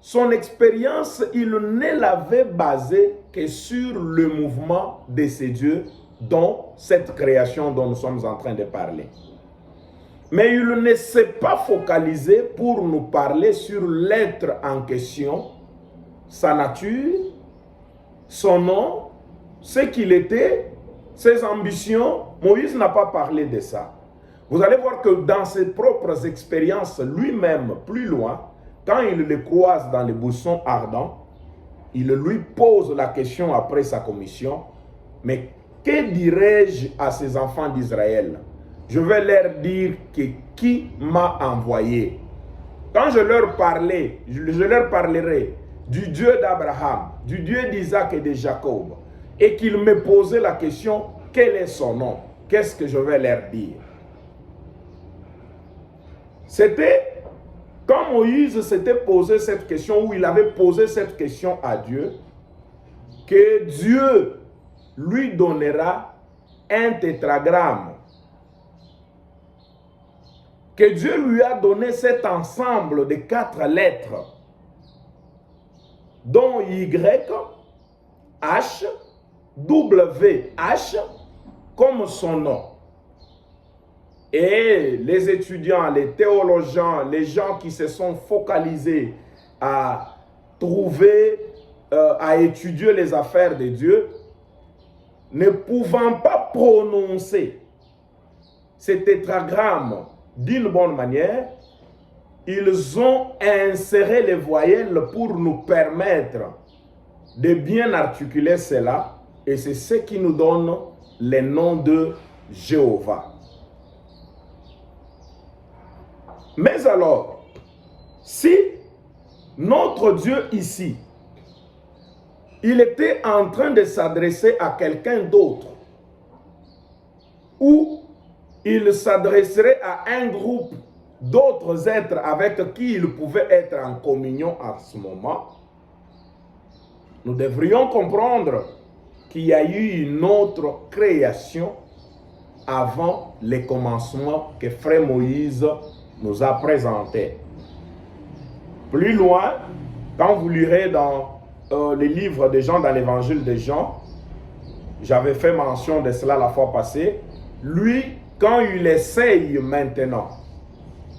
son expérience, il ne l'avait basée que sur le mouvement de ces dieux, dont cette création dont nous sommes en train de parler. Mais il ne s'est pas focalisé pour nous parler sur l'être en question, sa nature, son nom, ce qu'il était, ses ambitions. Moïse n'a pas parlé de ça. Vous allez voir que dans ses propres expériences, lui-même, plus loin, quand il le croise dans les buissons ardents, il lui pose la question après sa commission, mais que dirais-je à ces enfants d'Israël? Je vais leur dire que qui m'a envoyé. Quand je leur parlerai du Dieu d'Abraham, du Dieu d'Isaac et de Jacob, et qu'ils me posaient la question, quel est son nom? Qu'est-ce que je vais leur dire? C'était quand Moïse s'était posé cette question, ou il avait posé cette question à Dieu, que Dieu lui donnera un tétragramme. Que Dieu lui a donné cet ensemble de 4 lettres, dont Y, H, W, H, comme son nom. Et les étudiants, les théologiens, les gens qui se sont focalisés à trouver, à étudier les affaires de Dieu, ne pouvant pas prononcer ce tétragramme d'une bonne manière, ils ont inséré les voyelles pour nous permettre de bien articuler cela, et c'est ce qui nous donne le nom de Jéhovah. Mais alors, si notre Dieu ici, il était en train de s'adresser à quelqu'un d'autre, ou il s'adresserait à un groupe d'autres êtres avec qui il pouvait être en communion à ce moment, nous devrions comprendre qu'il y a eu une autre création avant les commencements que Frère Moïse nous a présentés. Plus loin, quand vous lirez dans les livres de Jean, dans l'évangile de Jean, j'avais fait mention de cela la fois passée, lui, quand il essaye maintenant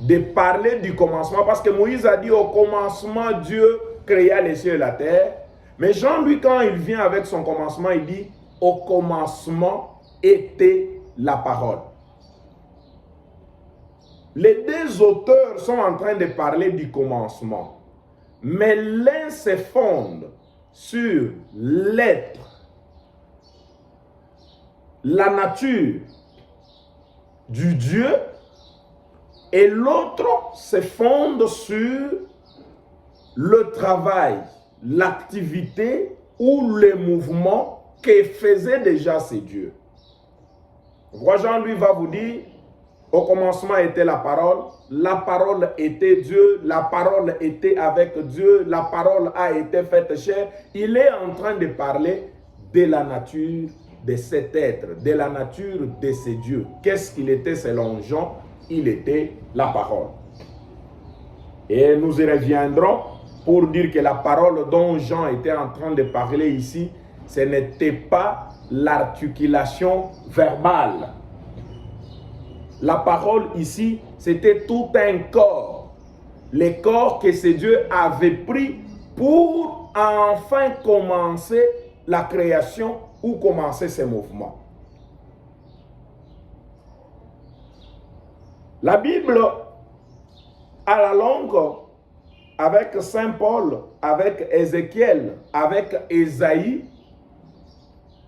de parler du commencement, parce que Moïse a dit au commencement Dieu créa les cieux et la terre, mais Jean, lui, quand il vient avec son commencement, il dit au commencement était la parole. Les deux auteurs sont en train de parler du commencement, mais l'un se fonde sur l'être, la nature du Dieu, et l'autre se fonde sur le travail, l'activité ou le mouvement que faisaient déjà ces dieux. Jean, lui, va vous dire, au commencement était la parole était Dieu, la parole était avec Dieu, la parole a été faite chair. Il est en train de parler de la nature de cet être, de la nature de ces dieux. Qu'est-ce qu'il était selon Jean? Il était la parole. Et nous y reviendrons pour dire que la parole dont Jean était en train de parler ici, ce n'était pas l'articulation verbale. La parole ici, c'était tout un corps. Le corps que ce Dieu avait pris pour enfin commencer la création ou commencer ses mouvements. La Bible, à la longue, avec Saint Paul, avec Ézéchiel, avec Ésaïe,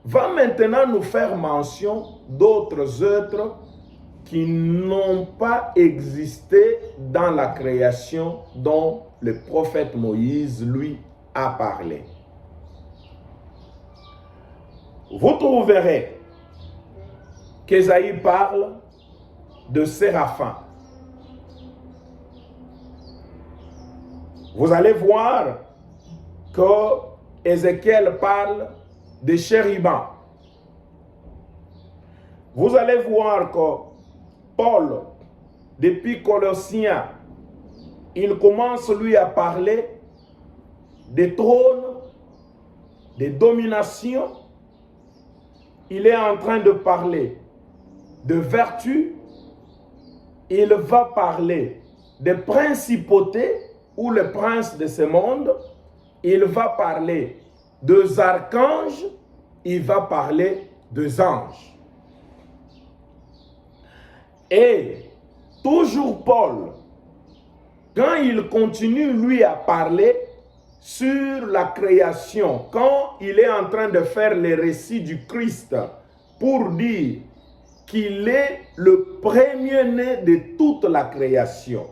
va maintenant nous faire mention d'autres êtres qui n'ont pas existé dans la création dont le prophète Moïse, lui, a parlé. Vous trouverez qu'Ésaïe parle de séraphins. Vous allez voir que Ézéchiel parle de chérubins. Vous allez voir que Paul, depuis Colossiens, il commence lui à parler des trônes, des dominations. Il est en train de parler de vertu. Il va parler des principautés ou les princes de ce monde. Il va parler des archanges. Il va parler des anges. Et toujours Paul, quand il continue lui à parler sur la création, quand il est en train de faire les récits du Christ pour dire qu'il est le premier-né de toute la création.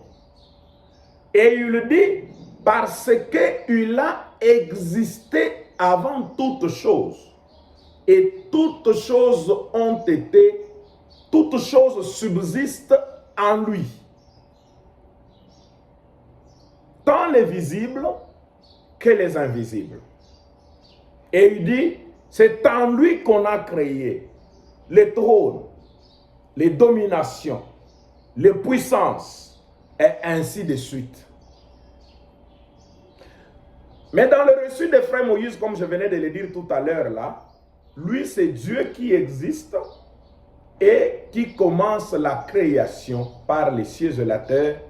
Et il dit parce qu'il a existé avant toutes choses. Et toutes choses toutes choses subsistent en lui. Tant les visibles que les invisibles. Et il dit, c'est en lui qu'on a créé les trônes, les dominations, les puissances, et ainsi de suite. Mais dans le reçu de frère Moïse, comme je venais de le dire tout à l'heure là, lui c'est Dieu qui existe et qui commence la création par les cieux et la terre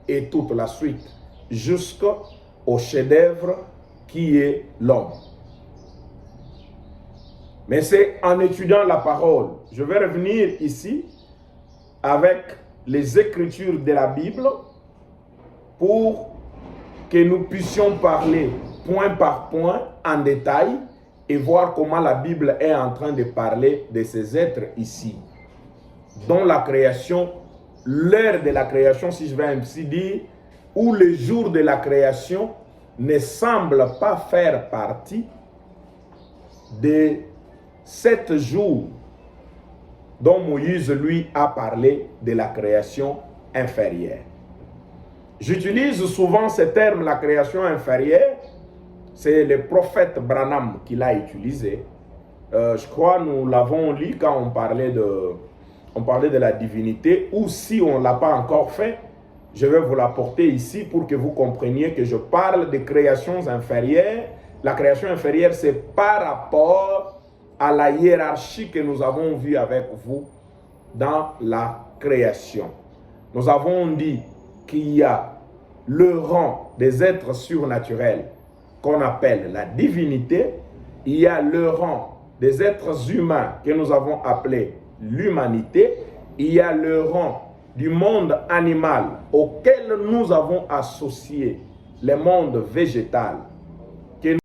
et toute la suite, jusqu'au chef-d'œuvre qui est l'homme. Mais c'est en étudiant la parole. Je vais revenir ici avec les écritures de la Bible pour que nous puissions parler point par point en détail et voir comment la Bible est en train de parler de ces êtres ici, dont la création, l'heure de la création, si je vais ainsi dire, ou le jour de la création ne semble pas faire partie de 7 jours dont Moïse, lui, a parlé de la création inférieure. J'utilise souvent ce terme, la création inférieure. C'est le prophète Branham qui l'a utilisé. Je crois que nous l'avons lu quand on parlait de la divinité, ou si on ne l'a pas encore fait, je vais vous l'apporter ici pour que vous compreniez que je parle de créations inférieures. La création inférieure, c'est par rapport à la hiérarchie que nous avons vue avec vous dans la création. Nous avons dit qu'il y a le rang des êtres surnaturels qu'on appelle la divinité. Il y a le rang des êtres humains que nous avons appelé l'humanité. Il y a le rang du monde animal auquel nous avons associé le monde végétal